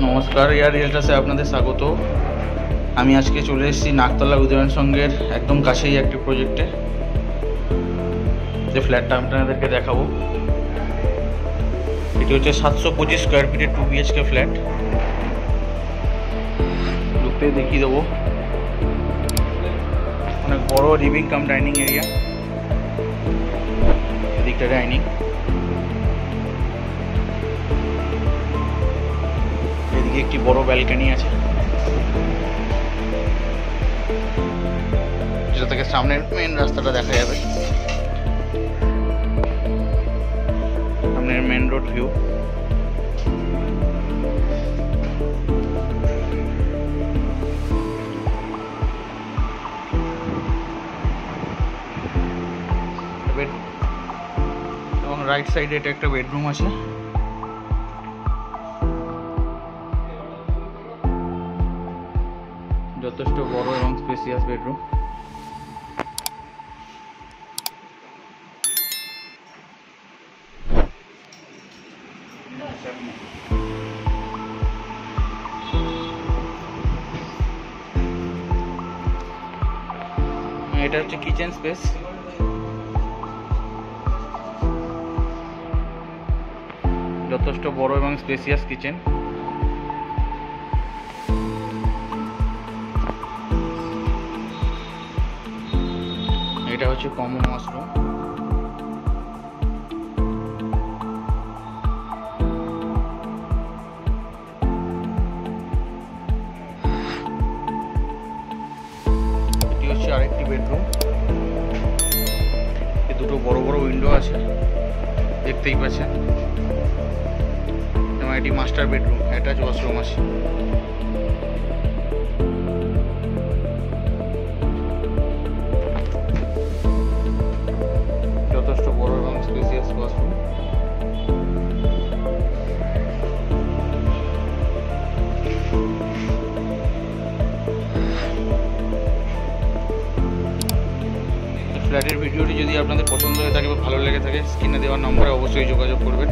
নমস্কার, এয়ার রিয়েলটাসে আপনাদের স্বাগত। আমি আজকে চলে এসেছি নাকতলা উদয়ন সংঘের একদম কাছেই একটি প্রজেক্টে। যে ফ্ল্যাটটা আপনাদেরকে দেখাবো, এটি হচ্ছে 725 স্কোয়ার ফিটের 2 BHK ফ্ল্যাট। ঢুকতে দেখিয়ে দেবো, অনেক বড় লিভিং কাম ডাইনিং এরিয়া। এদিকটা ডাইনিং, এদিকে একটি বড় ব্যালকনি আছে, যেটা থেকে সামনের মেন রাস্তাটা দেখা যাবে। সামনের মেন রোড ভিউ। এবং রাইট সাইডে এটা একটা বেডরুম আছে। যথেষ্ট বড় এবং স্পেসিয়াস বেডরুম। এটা হচ্ছে কিচেন স্পেস। যথেষ্ট বড় এবং স্পেসিয়াস কিচেন। এটা হচ্ছে কমন ওয়াশরুম। এটি হচ্ছে আরেকটি বেডরুম। দুটো বড় বড় উইন্ডো আছে, দেখতেই পাচ্ছেন। এবং এটি মাস্টার বেডরুম, অ্যাটাচ ওয়াশরুম আছে। যথেষ্ট বড় এবং স্পেসিয়াস ওয়াশরুম। ফ্ল্যাটের ভিডিওটি যদি আপনাদের পছন্দ হয়ে থাকে বা ভালো লেগে থাকে, স্ক্রিনে দেওয়ার নম্বরে অবশ্যই যোগাযোগ করবেন।